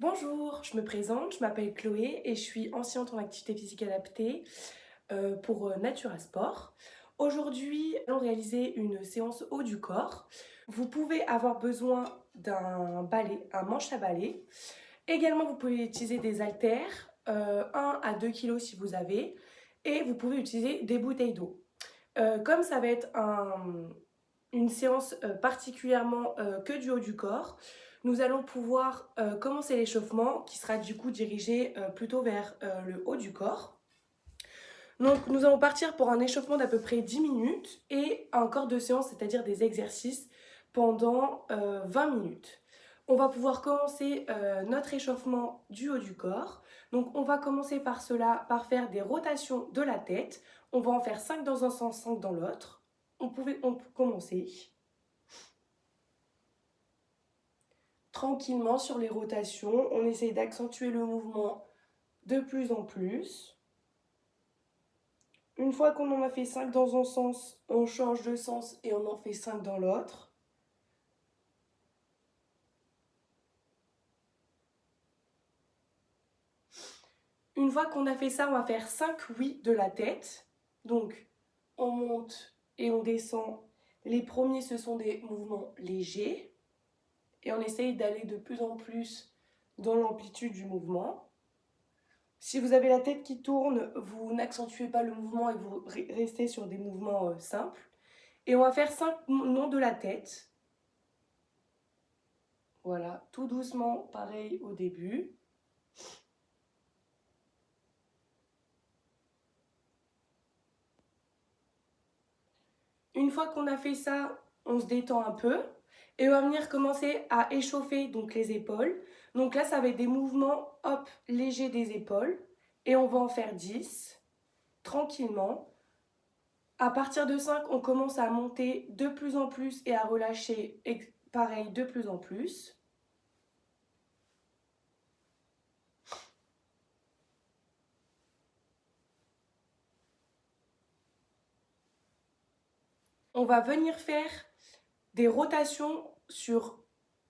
Bonjour, je me présente, je m'appelle Chloé et je suis enseignante en activité physique adaptée pour Natura Sport. Aujourd'hui, nous allons réaliser une séance haut du corps. Vous pouvez avoir besoin d'un balai, un manche à balai. Également, vous pouvez utiliser des haltères, 1 à 2 kg si vous avez, et vous pouvez utiliser des bouteilles d'eau. Comme ça va être une séance particulièrement que du haut du corps, nous allons pouvoir commencer l'échauffement qui sera du coup dirigé plutôt vers le haut du corps. Donc nous allons partir pour un échauffement d'à peu près 10 minutes et un corps de séance, c'est-à-dire des exercices pendant 20 minutes. On va pouvoir commencer notre échauffement du haut du corps. Donc on va commencer par cela, par faire des rotations de la tête. On va en faire 5 dans un sens, 5 dans l'autre. On peut commencer tranquillement sur les rotations. On essaye d'accentuer le mouvement de plus en plus. Une fois qu'on en a fait 5 dans un sens, on change de sens et on en fait 5 dans l'autre. Une fois qu'on a fait ça, on va faire 5 oui de la tête. Donc, on monte et on descend. Les premiers, ce sont des mouvements légers. Et on essaye d'aller de plus en plus dans l'amplitude du mouvement. Si vous avez la tête qui tourne, vous n'accentuez pas le mouvement et vous restez sur des mouvements simples. Et on va faire 5 noms de la tête. Voilà, tout doucement, pareil au début. Une fois qu'on a fait ça, on se détend un peu. Et on va venir commencer à échauffer donc les épaules. Donc là, ça va être des mouvements hop, légers des épaules. Et on va en faire 10, tranquillement. À partir de 5, on commence à monter de plus en plus et à relâcher, pareil, de plus en plus. On va venir faire des rotations sur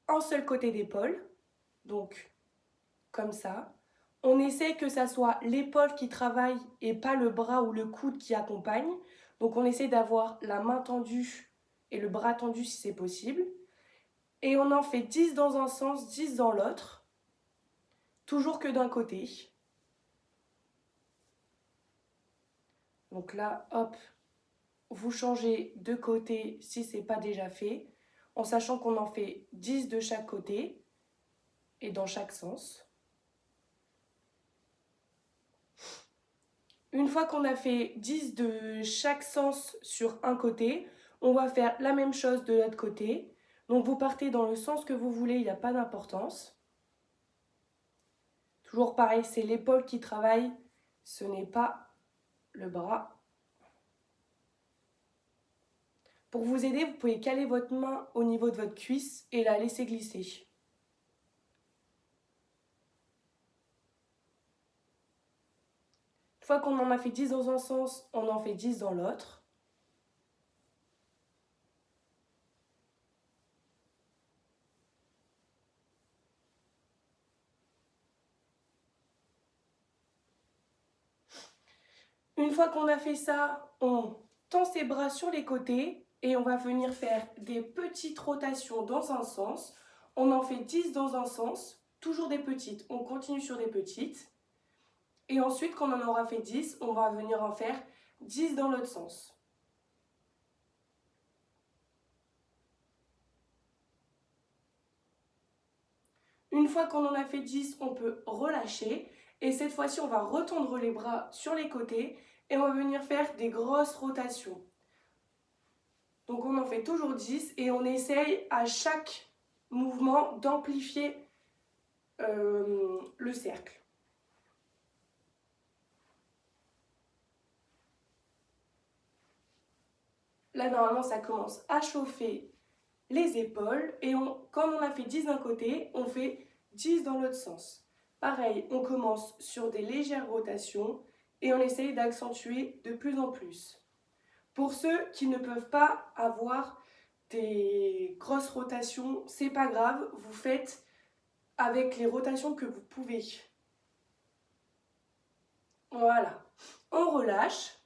un seul côté d'épaule. Donc, comme ça. On essaie que ça soit l'épaule qui travaille et pas le bras ou le coude qui accompagne. Donc on essaie d'avoir la main tendue et le bras tendu si c'est possible. Et on en fait 10 dans un sens, 10 dans l'autre. Toujours que d'un côté. Donc là, hop, vous changez de côté si ce n'est pas déjà fait. En sachant qu'on en fait 10 de chaque côté et dans chaque sens. Une fois qu'on a fait 10 de chaque sens sur un côté, on va faire la même chose de l'autre côté. Donc vous partez dans le sens que vous voulez, il n'y a pas d'importance. Toujours pareil, c'est l'épaule qui travaille, ce n'est pas le bras. Pour vous aider, vous pouvez caler votre main au niveau de votre cuisse et la laisser glisser. Une fois qu'on en a fait 10 dans un sens, on en fait 10 dans l'autre. Une fois qu'on a fait ça, on tend ses bras sur les côtés et on va venir faire des petites rotations dans un sens. On en fait 10 dans un sens, toujours des petites. On continue sur des petites. Et ensuite, quand on en aura fait 10, on va venir en faire 10 dans l'autre sens. Une fois qu'on en a fait 10, on peut relâcher. Et cette fois-ci, on va retendre les bras sur les côtés et on va venir faire des grosses rotations. Donc on en fait toujours 10 et on essaye à chaque mouvement d'amplifier le cercle. Là normalement ça commence à chauffer les épaules et quand on a fait 10 d'un côté, on fait 10 dans l'autre sens. Pareil, on commence sur des légères rotations et on essaye d'accentuer de plus en plus. Pour ceux qui ne peuvent pas avoir des grosses rotations, c'est pas grave, vous faites avec les rotations que vous pouvez. Voilà, on relâche,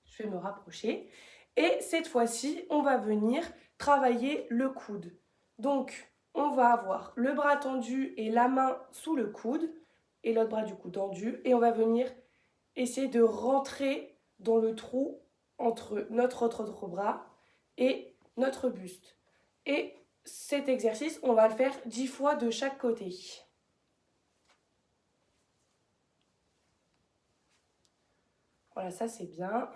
je vais me rapprocher et cette fois-ci, on va venir travailler le coude. Donc, on va avoir le bras tendu et la main sous le coude et l'autre bras du coup tendu et on va venir essayer de rentrer dans le trou entre notre autre bras et notre buste. Et cet exercice, on va le faire 10 fois de chaque côté. Voilà, ça c'est bien.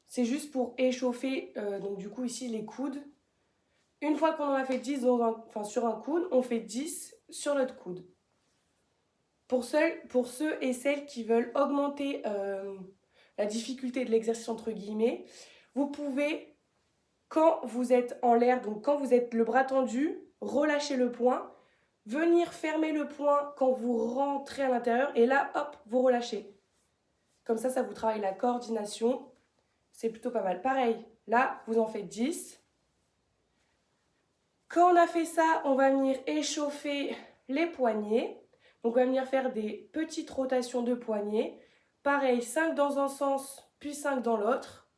C'est juste pour échauffer, donc du coup ici les coudes. Une fois qu'on en a fait 10 sur un coude, on fait 10 sur l'autre coude. Pour ceux et celles qui veulent augmenter la difficulté de l'exercice entre guillemets, vous pouvez, quand vous êtes en l'air, donc quand vous êtes le bras tendu, relâcher le poing, venir fermer le poing quand vous rentrez à l'intérieur et là, hop, vous relâchez. Comme ça vous travaille la coordination. C'est plutôt pas mal. Pareil, là, vous en faites 10. Quand on a fait ça, on va venir échauffer les poignets. Donc, on va venir faire des petites rotations de poignets. Pareil, 5 dans un sens, puis 5 dans l'autre.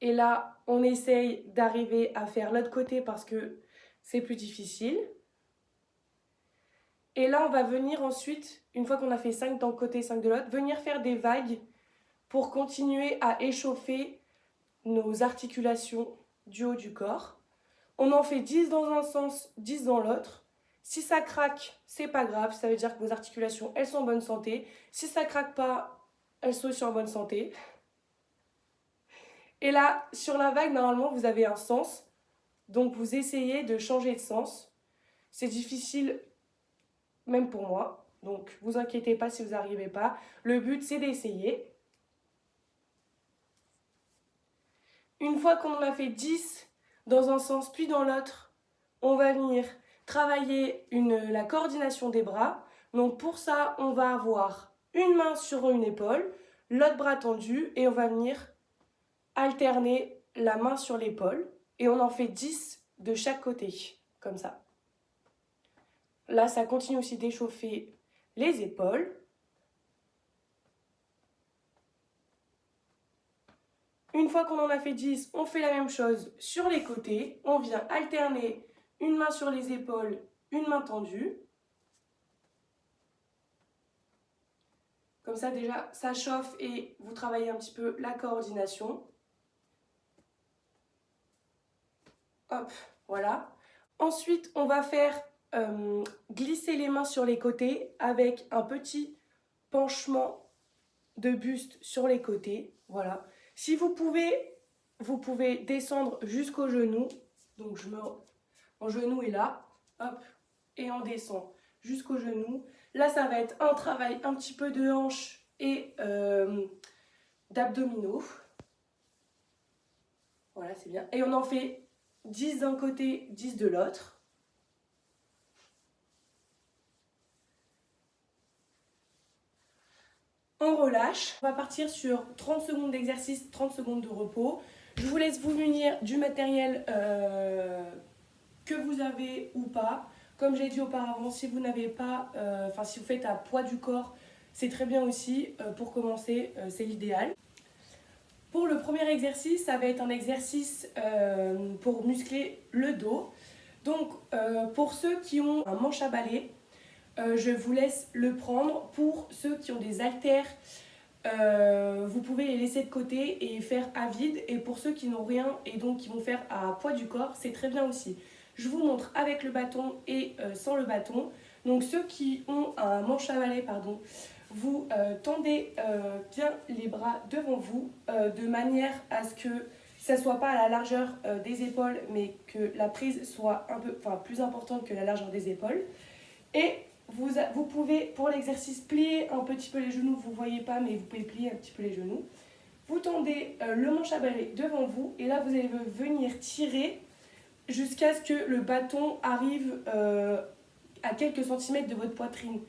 Et là, on essaye d'arriver à faire l'autre côté parce que c'est plus difficile. Et là, on va venir ensuite, une fois qu'on a fait 5 d'un côté, 5 de l'autre, venir faire des vagues pour continuer à échauffer nos articulations du haut du corps. On en fait 10 dans un sens, 10 dans l'autre. Si ça craque, c'est pas grave, ça veut dire que vos articulations, elles sont en bonne santé. Si ça craque pas, elles sont aussi en bonne santé. Et là, sur la vague, normalement, vous avez un sens. Donc, vous essayez de changer de sens. C'est difficile, même pour moi. Donc, vous inquiétez pas si vous n'arrivez pas. Le but, c'est d'essayer. Une fois qu'on en a fait 10 dans un sens puis dans l'autre, on va venir travailler la coordination des bras. Donc pour ça, on va avoir une main sur une épaule, l'autre bras tendu et on va venir alterner la main sur l'épaule. Et on en fait 10 de chaque côté, comme ça. Là, ça continue aussi d'échauffer les épaules. Une fois qu'on en a fait 10, on fait la même chose sur les côtés. On vient alterner une main sur les épaules, une main tendue. Comme ça, déjà, ça chauffe et vous travaillez un petit peu la coordination. Hop, voilà. Ensuite, on va faire glisser les mains sur les côtés avec un petit penchement de buste sur les côtés. Voilà. Si vous pouvez descendre jusqu'au genou. Donc, mon genou est là. Hop, et on descend jusqu'au genou. Là, ça va être un travail un petit peu de hanche et d'abdominaux. Voilà, c'est bien. Et on en fait 10 d'un côté, 10 de l'autre. On relâche. On va partir sur 30 secondes d'exercice, 30 secondes de repos. Je vous laisse vous munir du matériel que vous avez ou pas. Comme j'ai dit auparavant, si vous n'avez pas, si vous faites à poids du corps, c'est très bien aussi. Pour commencer, c'est l'idéal. Pour le premier exercice, ça va être un exercice pour muscler le dos. Donc, pour ceux qui ont un manche à balai, je vous laisse le prendre. Pour ceux qui ont des haltères, vous pouvez les laisser de côté et faire à vide. Et pour ceux qui n'ont rien et donc qui vont faire à poids du corps, c'est très bien aussi. Je vous montre avec le bâton et sans le bâton. Donc ceux qui ont un manche à balai, vous tendez bien les bras devant vous de manière à ce que ça ne soit pas à la largeur des épaules, mais que la prise soit plus importante que la largeur des épaules. Et vous pouvez, pour l'exercice, plier un petit peu les genoux. Vous ne voyez pas, mais vous pouvez plier un petit peu les genoux. Vous tendez le manche à balai devant vous et là, vous allez venir tirer jusqu'à ce que le bâton arrive à quelques centimètres de votre poitrine.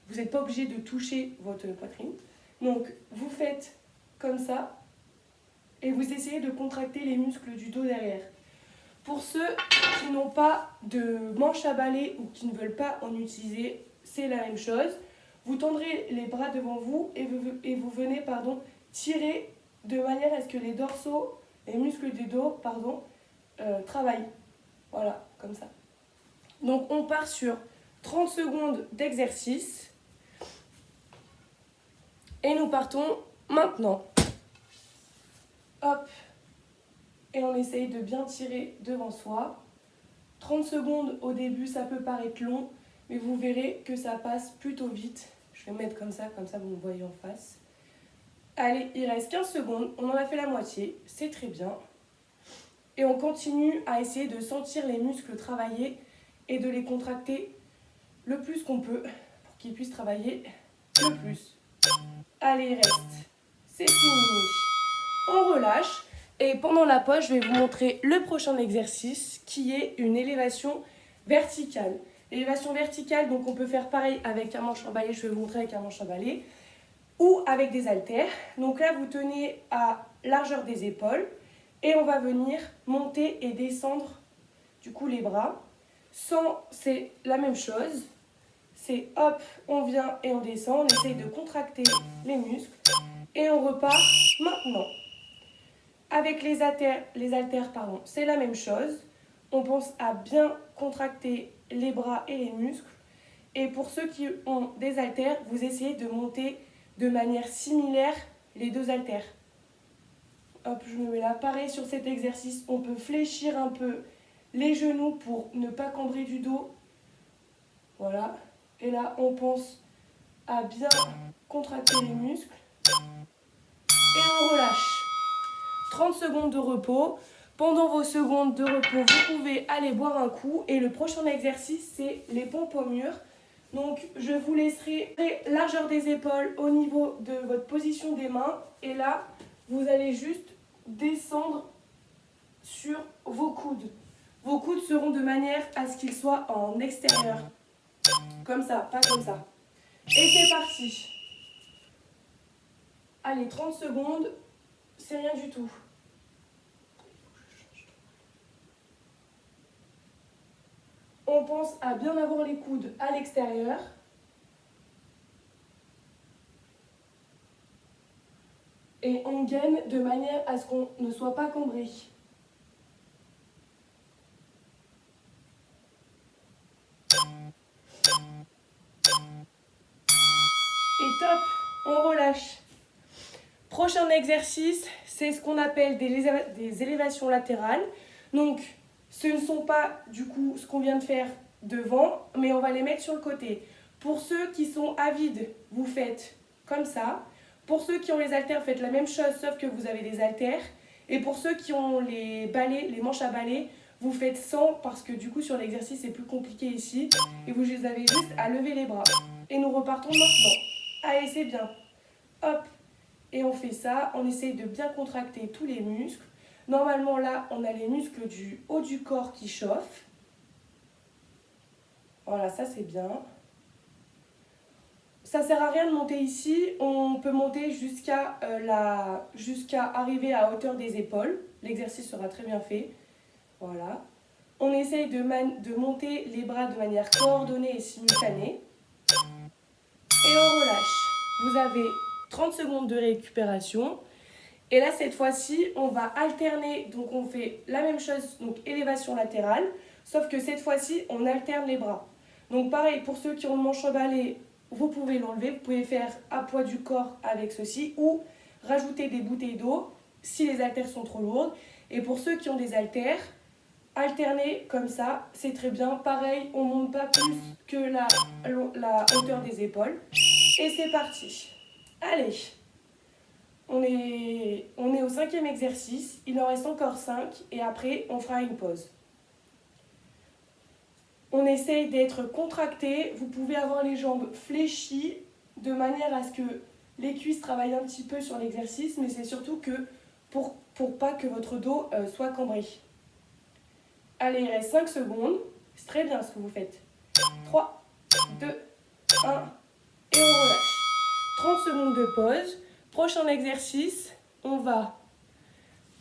Vous n'êtes pas obligé de toucher votre poitrine. Donc, vous faites comme ça et vous essayez de contracter les muscles du dos derrière. Pour ceux qui n'ont pas de manche à balai ou qui ne veulent pas en utiliser, c'est la même chose. Vous tendrez les bras devant vous et vous venez tirer de manière à ce que les dorsaux, les muscles du dos travaillent. Voilà, comme ça. Donc on part sur 30 secondes d'exercice. Et nous partons maintenant. Hop. Et on essaye de bien tirer devant soi. 30 secondes au début, ça peut paraître long, mais vous verrez que ça passe plutôt vite. Je vais me mettre comme ça vous me voyez en face. Allez, il reste 15 secondes, on en a fait la moitié, c'est très bien. Et on continue à essayer de sentir les muscles travailler et de les contracter le plus qu'on peut pour qu'ils puissent travailler le plus. Allez, il reste. C'est fini. On relâche. Et pendant la pause, je vais vous montrer le prochain exercice qui est une élévation verticale. L'élévation verticale, donc on peut faire pareil avec un manche en balai. Je vais vous montrer avec un manche en balai. Ou avec des haltères. Donc là, vous tenez à largeur des épaules. Et on va venir monter et descendre du coup les bras. C'est la même chose. C'est hop, on vient et on descend. On essaye de contracter les muscles. Et on repart maintenant. Avec les haltères, c'est la même chose. On pense à bien contracter les bras et les muscles. Et pour ceux qui ont des haltères, vous essayez de monter de manière similaire les deux haltères. Hop, je me mets là. Pareil sur cet exercice, on peut fléchir un peu les genoux pour ne pas cambrer du dos. Voilà. Et là, on pense à bien contracter les muscles. Et on relâche. 30 secondes de repos. Pendant vos secondes de repos, vous pouvez aller boire un coup. Et le prochain exercice, c'est les pompes au mur. Donc, je vous laisserai largeur des épaules au niveau de votre position des mains. Et là, vous allez juste descendre sur vos coudes. Vos coudes seront de manière à ce qu'ils soient en extérieur. Comme ça, pas comme ça. Et c'est parti. Allez, 30 secondes, c'est rien du tout. On pense à bien avoir les coudes à l'extérieur. Et on gaine de manière à ce qu'on ne soit pas cambré. Et top, on relâche. Prochain exercice, c'est ce qu'on appelle des élévations latérales. Donc, ce ne sont pas du coup ce qu'on vient de faire devant, mais on va les mettre sur le côté. Pour ceux qui sont avides, vous faites comme ça. Pour ceux qui ont les haltères, faites la même chose, sauf que vous avez des haltères. Et pour ceux qui ont les balais, les manches à balai, vous faites sans, parce que du coup sur l'exercice c'est plus compliqué ici. Et vous avez juste à lever les bras. Et nous repartons maintenant. Allez, c'est bien. Hop. Et on fait ça, on essaye de bien contracter tous les muscles. Normalement là, on a les muscles du haut du corps qui chauffent. Voilà, ça c'est bien. Ça sert à rien de monter ici, on peut monter jusqu'à arriver à hauteur des épaules. L'exercice sera très bien fait. Voilà. On essaye de monter les bras de manière coordonnée et simultanée. Et on relâche. Vous avez 30 secondes de récupération. Et là, cette fois-ci, on va alterner. Donc, on fait la même chose, donc élévation latérale. Sauf que cette fois-ci, on alterne les bras. Donc, pareil, pour ceux qui ont le manche au balai, vous pouvez l'enlever. Vous pouvez faire à poids du corps avec ceci. Ou rajouter des bouteilles d'eau si les haltères sont trop lourdes. Et pour ceux qui ont des haltères, alterner comme ça, c'est très bien. Pareil, on ne monte pas plus que la hauteur des épaules. Et c'est parti. Allez, on est au 5e exercice. Il en reste encore 5 et après, on fera une pause. On essaye d'être contracté. Vous pouvez avoir les jambes fléchies de manière à ce que les cuisses travaillent un petit peu sur l'exercice, mais c'est surtout que pour pas que votre dos soit cambré. Allez, il reste 5 secondes. C'est très bien ce que vous faites. 3, 2, 1 et on relâche. 30 secondes de pause. Prochain exercice, on va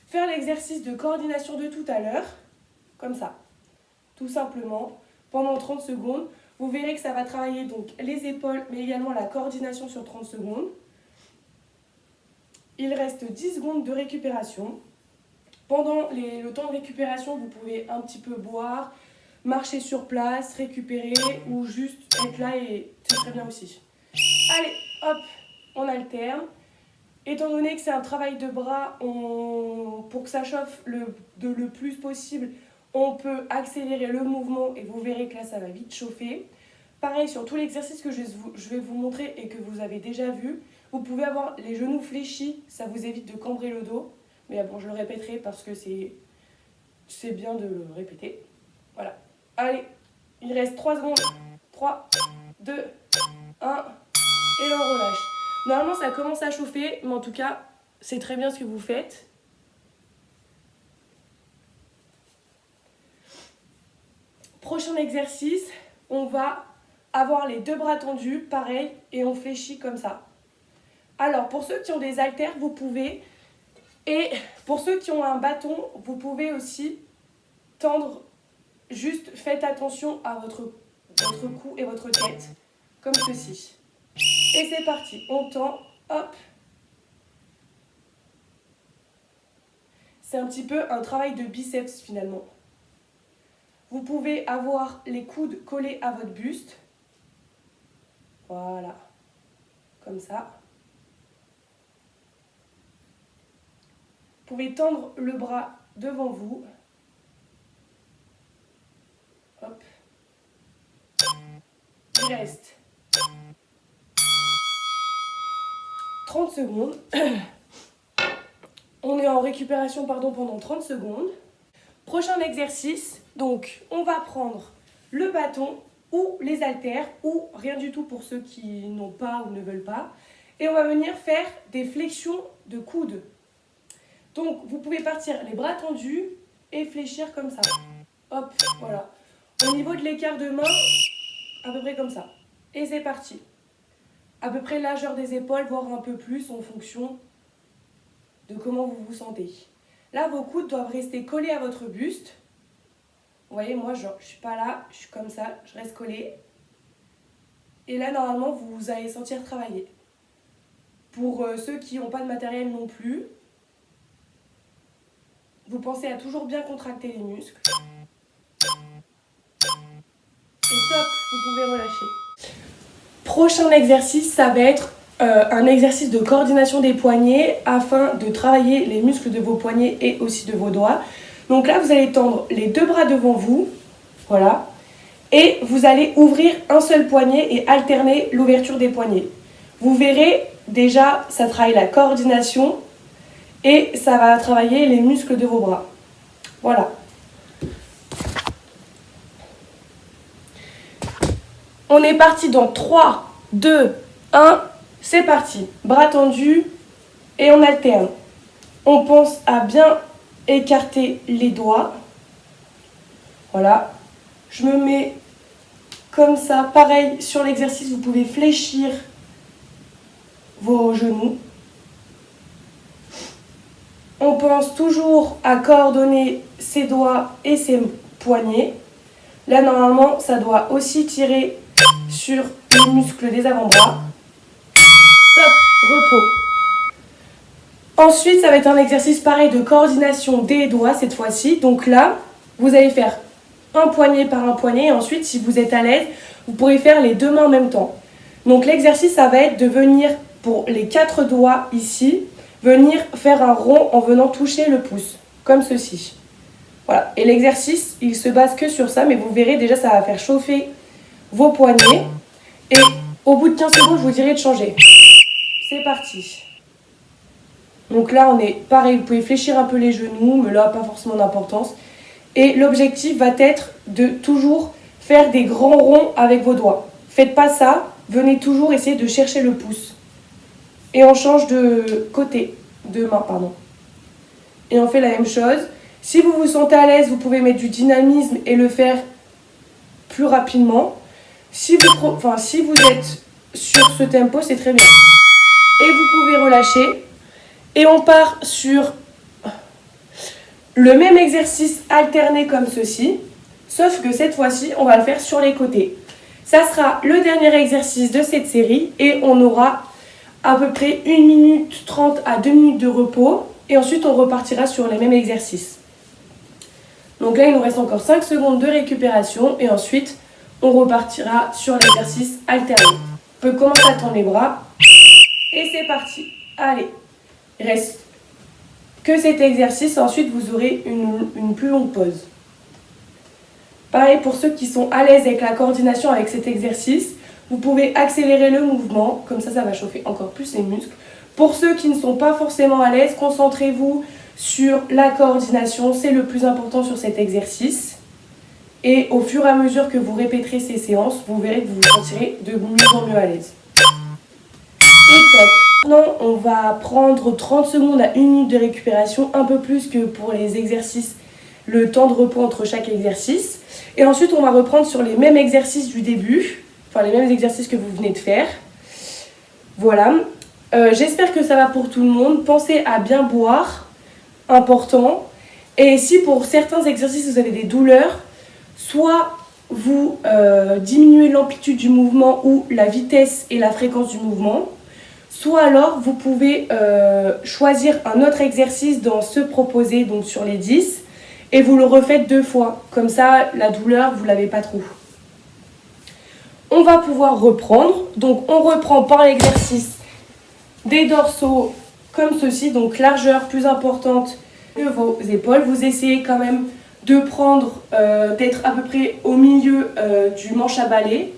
faire l'exercice de coordination de tout à l'heure. comme ça. Tout simplement, pendant 30 secondes. Vous verrez que ça va travailler donc les épaules, mais également la coordination sur 30 secondes. Il reste 10 secondes de récupération. Pendant le temps de récupération, vous pouvez un petit peu boire, marcher sur place, récupérer ou juste être là et c'est très bien aussi. Allez, hop, on alterne. Étant donné que c'est un travail de bras, pour que ça chauffe le plus possible, on peut accélérer le mouvement et vous verrez que là, ça va vite chauffer. Pareil, sur tous les exercices que je vais vous montrer et que vous avez déjà vu, vous pouvez avoir les genoux fléchis, ça vous évite de cambrer le dos. Mais bon, je le répéterai parce que c'est bien de le répéter. Voilà. Allez, il reste 3 secondes. 3, 2, 1, et l'on relâche. Normalement, ça commence à chauffer, mais en tout cas, c'est très bien ce que vous faites. Prochain exercice, on va avoir les 2 bras tendus, pareil, et on fléchit comme ça. Alors, pour ceux qui ont des haltères, vous pouvez, et pour ceux qui ont un bâton, vous pouvez aussi tendre, juste faites attention à votre cou et votre tête, comme ceci. Et c'est parti, on tend, hop. C'est un petit peu un travail de biceps finalement. Vous pouvez avoir les coudes collés à votre buste. Voilà, comme ça. Vous pouvez tendre le bras devant vous. Hop. Il reste 30 secondes. On est en récupération pendant 30 secondes. Prochain exercice, donc on va prendre le bâton ou les haltères ou rien du tout pour ceux qui n'ont pas ou ne veulent pas. Et on va venir faire des flexions de coudes. Donc vous pouvez partir les bras tendus et fléchir comme ça. Hop, voilà. Au niveau de l'écart de main, à peu près comme ça. Et c'est parti. À peu près largeur des épaules, voire un peu plus en fonction de comment vous vous sentez. Là, vos coudes doivent rester collés à votre buste. Vous voyez, moi, genre, je ne suis pas là, je suis comme ça, je reste collée. Et là, normalement, vous allez sentir travailler. Pour ceux qui n'ont pas de matériel non plus, vous pensez à toujours bien contracter les muscles. Et top, vous pouvez relâcher. Prochain exercice, ça va être un exercice de coordination des poignets afin de travailler les muscles de vos poignets et aussi de vos doigts. Donc là, vous allez tendre les 2 bras devant vous, voilà, et vous allez ouvrir un seul poignet et alterner l'ouverture des poignets. Vous verrez, déjà, ça travaille la coordination et ça va travailler les muscles de vos bras. Voilà. On est parti dans 3, 2, 1, c'est parti. Bras tendus et on alterne. On pense à bien écarter les doigts. Voilà. Je me mets comme ça. Pareil, sur l'exercice, vous pouvez fléchir vos genoux. On pense toujours à coordonner ses doigts et ses poignets. Là, normalement, ça doit aussi tirer sur les muscles des avant-bras. Top, repos. Ensuite, ça va être un exercice pareil de coordination des doigts cette fois-ci. Donc là, vous allez faire un poignet par un poignet. Et ensuite, si vous êtes à l'aise, vous pourrez faire les 2 mains en même temps. Donc l'exercice, ça va être de venir, pour les 4 doigts ici, venir faire un rond en venant toucher le pouce, comme ceci. Voilà. Et l'exercice, il se base que sur ça, mais vous verrez déjà, ça va faire chauffer vos poignets. Et au bout de 15 secondes, je vous dirai de changer. C'est parti. Donc là, on est pareil, vous pouvez fléchir un peu les genoux, mais là, pas forcément d'importance. Et l'objectif va être de toujours faire des grands ronds avec vos doigts. Faites pas ça, venez toujours essayer de chercher le pouce. Et on change de côté, de main, pardon. Et on fait la même chose. Si vous vous sentez à l'aise, vous pouvez mettre du dynamisme et le faire plus rapidement. Si vous êtes sur ce tempo, c'est très bien. Et vous pouvez relâcher. Et on part sur le même exercice alterné comme ceci, sauf que cette fois-ci, on va le faire sur les côtés. Ça sera le dernier exercice de cette série et on aura à peu près 1 minute 30 à 2 minutes de repos et ensuite on repartira sur les mêmes exercices. Donc là, il nous reste encore 5 secondes de récupération et ensuite on repartira sur l'exercice alterné. On peut commencer à tendre les bras et c'est parti. Allez, il reste que cet exercice, ensuite vous aurez une plus longue pause. Pareil pour ceux qui sont à l'aise avec la coordination avec cet exercice, vous pouvez accélérer le mouvement, comme ça va chauffer encore plus les muscles. Pour ceux qui ne sont pas forcément à l'aise, concentrez-vous sur la coordination, c'est le plus important sur cet exercice. Et au fur et à mesure que vous répéterez ces séances, vous verrez que vous vous sentirez de mieux en mieux à l'aise. Et top. Maintenant, on va prendre 30 secondes à 1 minute de récupération, un peu plus que pour les exercices, le temps de repos entre chaque exercice. Et ensuite, on va reprendre sur les mêmes exercices du début, enfin les mêmes exercices que vous venez de faire. Voilà. J'espère que ça va pour tout le monde. Pensez à bien boire, important. Et si pour certains exercices, vous avez des douleurs, soit vous diminuez l'amplitude du mouvement ou la vitesse et la fréquence du mouvement, soit alors vous pouvez choisir un autre exercice dans ce proposé, donc sur les 10, et vous le refaites 2 fois. Comme ça, la douleur, vous ne l'avez pas trop. On va pouvoir reprendre. Donc on reprend par l'exercice des dorsaux comme ceci, donc largeur plus importante que vos épaules. Vous essayez quand même de prendre, d'être à peu près au milieu du manche à balai.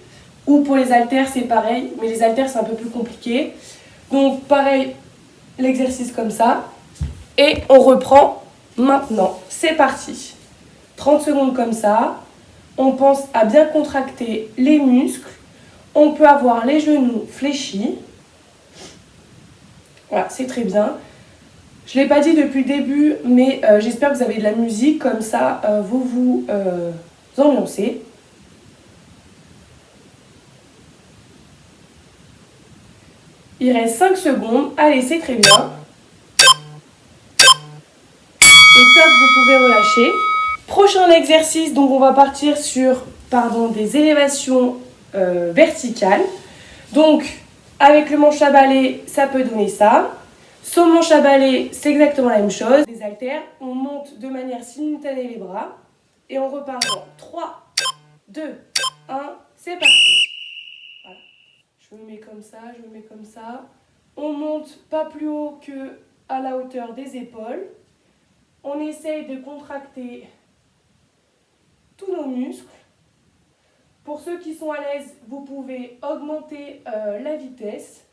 Ou pour les haltères, c'est pareil, mais les haltères, c'est un peu plus compliqué. Donc pareil, l'exercice comme ça. Et on reprend maintenant. C'est parti. 30 secondes comme ça. On pense à bien contracter les muscles. On peut avoir les genoux fléchis. Voilà, c'est très bien. Je ne l'ai pas dit depuis le début, mais j'espère que vous avez de la musique. Comme ça, vous vous ambiancez. Il reste 5 secondes. Allez, c'est très bien. Et top, vous pouvez relâcher. Prochain exercice, donc on va partir sur des élévations verticales. Donc, avec le manche à balai, ça peut donner ça. Sans manche à balai, c'est exactement la même chose. Les haltères, on monte de manière simultanée les bras. Et on repart dans 3, 2, 1, c'est parti. Voilà. Je me mets comme ça, je me mets comme ça. On monte pas plus haut que à la hauteur des épaules. On essaye de contracter tous nos muscles. Pour ceux qui sont à l'aise, vous pouvez augmenter la vitesse.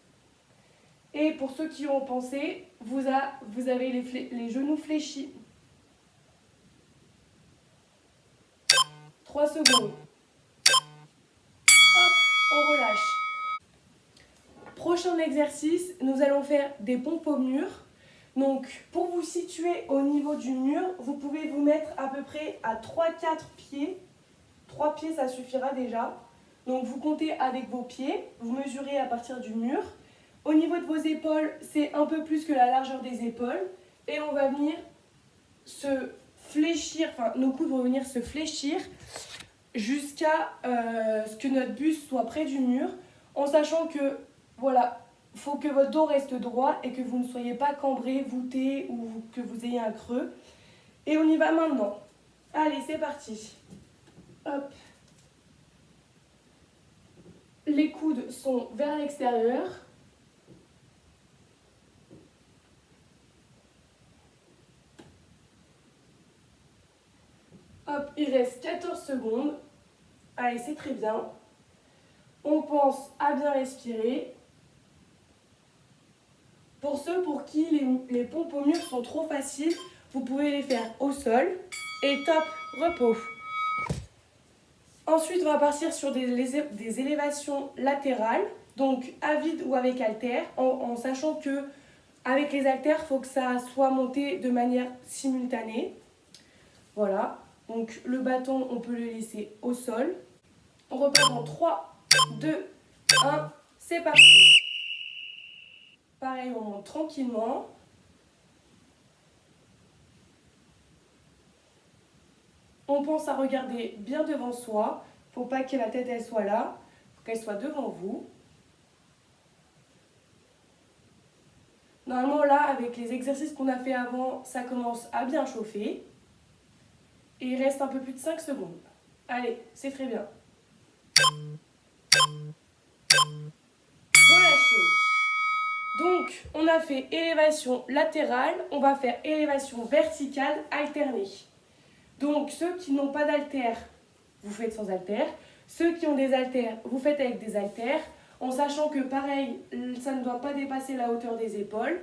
Et pour ceux qui ont pensé, vous avez les genoux fléchis. 3 secondes. Hop, on relâche. Prochain exercice, nous allons faire des pompes au mur. Donc, pour vous situer au niveau du mur, vous pouvez vous mettre à peu près à 3-4 pieds. 3 pieds, ça suffira déjà. Donc, vous comptez avec vos pieds, vous mesurez à partir du mur. Au niveau de vos épaules, c'est un peu plus que la largeur des épaules. Et on va venir se fléchir, enfin, nos coudes vont venir se fléchir jusqu'à ce que notre buste soit près du mur, en sachant que, voilà, il faut que votre dos reste droit et que vous ne soyez pas cambré, voûté ou que vous ayez un creux. Et on y va maintenant. Allez, c'est parti. Hop. Les coudes sont vers l'extérieur. Hop, il reste 14 secondes. Allez, c'est très bien. On pense à bien respirer. Pour ceux pour qui les pompes au mur sont trop faciles, vous pouvez les faire au sol. Et top, repos. Ensuite, on va partir sur des élévations latérales, donc à vide ou avec haltères, en sachant que avec les haltères, il faut que ça soit monté de manière simultanée. Voilà, donc le bâton, on peut le laisser au sol. On repart en 3, 2, 1, c'est parti. Pareil, on monte tranquillement. On pense à regarder bien devant soi. Faut pas que la tête elle soit là, faut qu'elle soit devant vous. Normalement là, avec les exercices qu'on a fait avant, ça commence à bien chauffer. Et il reste un peu plus de 5 secondes. Allez, c'est très bien. Relâchez. Donc, on a fait élévation latérale, on va faire élévation verticale alternée. Donc, ceux qui n'ont pas d'haltères, vous faites sans haltères. Ceux qui ont des haltères, vous faites avec des haltères, en sachant que pareil, ça ne doit pas dépasser la hauteur des épaules.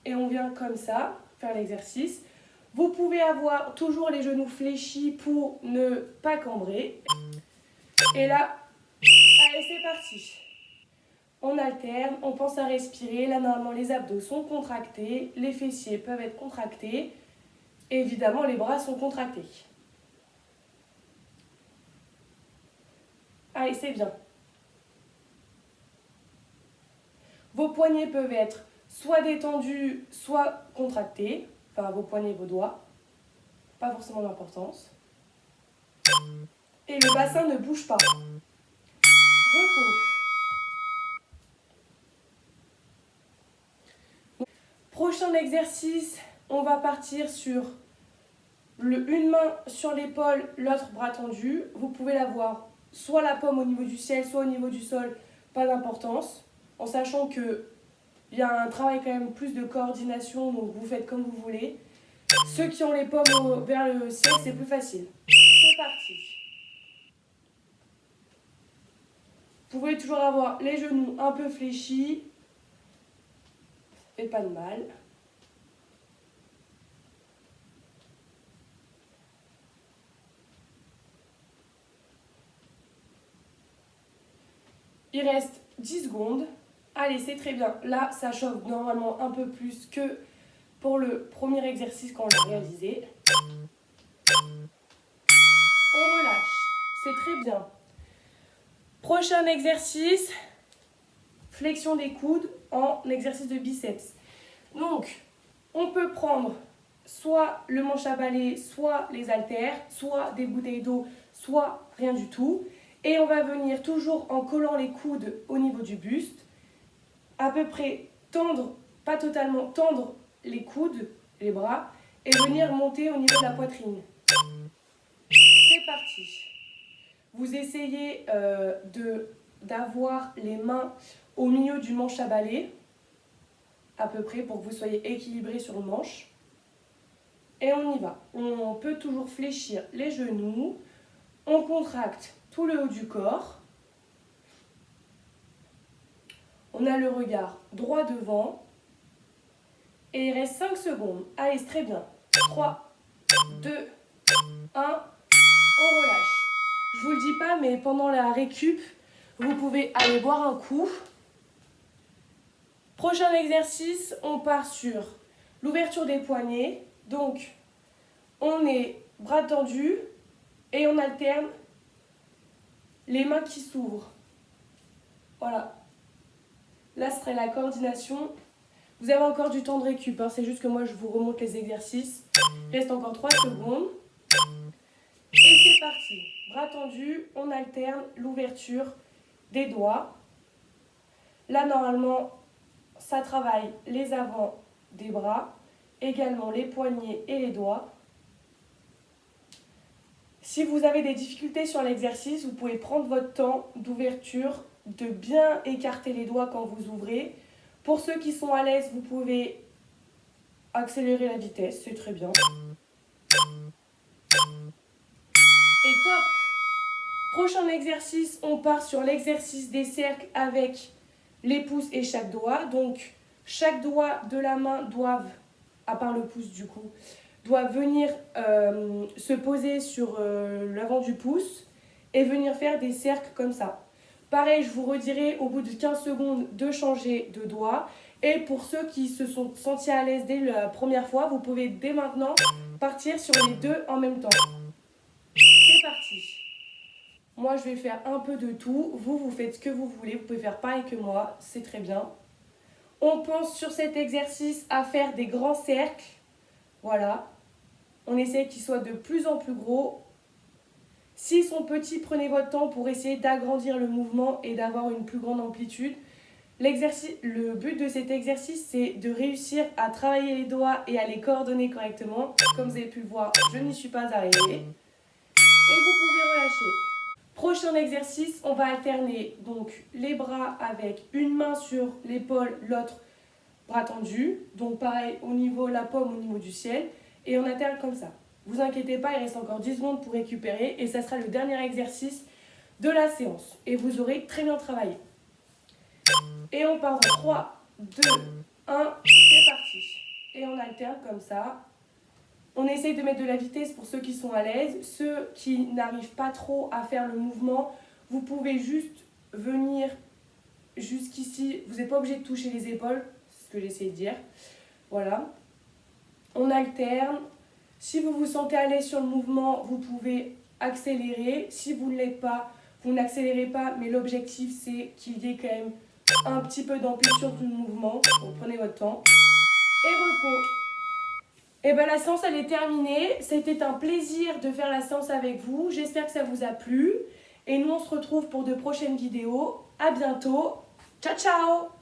Et on vient comme ça, faire l'exercice. Vous pouvez avoir toujours les genoux fléchis pour ne pas cambrer. Et là, allez, c'est parti. On alterne, on pense à respirer. Là, normalement, les abdos sont contractés, les fessiers peuvent être contractés. Et évidemment, les bras sont contractés. Allez, c'est bien. Vos poignets peuvent être soit détendus, soit contractés. Enfin, vos poignets, vos doigts. Pas forcément d'importance. Et le bassin ne bouge pas. Repos. Prochain exercice, on va partir sur une main sur l'épaule, l'autre bras tendu. Vous pouvez l'avoir soit la paume au niveau du ciel, soit au niveau du sol, pas d'importance. En sachant qu'il y a un travail quand même plus de coordination, donc vous faites comme vous voulez. Ceux qui ont les paumes vers le ciel, c'est plus facile. C'est parti. Vous pouvez toujours avoir les genoux un peu fléchis. Ça fait pas de mal. Il reste 10 secondes. Allez, c'est très bien. Là, ça chauffe normalement un peu plus que pour le premier exercice qu'on a réalisé. On relâche. C'est très bien. Prochain exercice, flexion des coudes en exercice de biceps. Donc, on peut prendre soit le manche à balai, soit les haltères, soit des bouteilles d'eau, soit rien du tout. Et on va venir toujours en collant les coudes au niveau du buste, à peu près tendre, pas totalement, tendre les coudes, les bras, et venir monter au niveau de la poitrine. C'est parti. Vous essayez d'avoir les mains au milieu du manche à balai, à peu près, pour que vous soyez équilibré sur le manche. Et on y va. On peut toujours fléchir les genoux. On contracte tout le haut du corps. On a le regard droit devant. Et il reste 5 secondes. Allez, c'est très bien. 3, 2, 1. On relâche. Je vous le dis pas, mais pendant la récup, vous pouvez aller boire un coup. Prochain exercice, on part sur l'ouverture des poignets. Donc, on est bras tendus et on alterne les mains qui s'ouvrent. Voilà. Là, ce serait la coordination. Vous avez encore du temps de récup, hein. C'est juste que moi, je vous remonte les exercices. Il reste encore 3 secondes. Et c'est parti. Bras tendus, on alterne l'ouverture des doigts. Là, normalement, ça travaille les avants des bras, également les poignets et les doigts. Si vous avez des difficultés sur l'exercice, vous pouvez prendre votre temps d'ouverture, de bien écarter les doigts quand vous ouvrez. Pour ceux qui sont à l'aise, vous pouvez accélérer la vitesse, c'est très bien. Et top! Prochain exercice, on part sur l'exercice des cercles avec les pouces et chaque doigt. Donc, chaque doigt de la main doivent, à part le pouce du coup, doivent venir se poser sur l'avant du pouce et venir faire des cercles comme ça. Pareil, je vous redirai au bout de 15 secondes de changer de doigt. Et pour ceux qui se sont sentis à l'aise dès la première fois, vous pouvez dès maintenant partir sur les deux en même temps. C'est parti. Moi, je vais faire un peu de tout. Vous faites ce que vous voulez. Vous pouvez faire pareil que moi. C'est très bien. On pense sur cet exercice à faire des grands cercles. Voilà. On essaie qu'ils soient de plus en plus gros. S'ils sont petits, prenez votre temps pour essayer d'agrandir le mouvement et d'avoir une plus grande amplitude. Le but de cet exercice, c'est de réussir à travailler les doigts et à les coordonner correctement. Comme vous avez pu le voir, je n'y suis pas arrivée. Et vous pouvez relâcher. Prochain exercice, on va alterner donc les bras avec une main sur l'épaule, l'autre bras tendu. Donc pareil, au niveau de la paume, au niveau du ciel. Et on alterne comme ça. Vous inquiétez pas, il reste encore 10 secondes pour récupérer. Et ça sera le dernier exercice de la séance. Et vous aurez très bien travaillé. Et on part en 3, 2, 1, c'est parti. Et on alterne comme ça. On essaye de mettre de la vitesse pour ceux qui sont à l'aise. Ceux qui n'arrivent pas trop à faire le mouvement, vous pouvez juste venir jusqu'ici. Vous n'êtes pas obligé de toucher les épaules, c'est ce que j'essaie de dire. Voilà. On alterne. Si vous vous sentez à l'aise sur le mouvement, vous pouvez accélérer. Si vous ne l'êtes pas, vous n'accélérez pas, mais l'objectif c'est qu'il y ait quand même un petit peu d'amplitude sur tout le mouvement. Donc prenez votre temps. Et repos. Et bien la séance elle est terminée. C'était un plaisir de faire la séance avec vous. J'espère que ça vous a plu. Et nous on se retrouve pour de prochaines vidéos. À bientôt. Ciao ciao.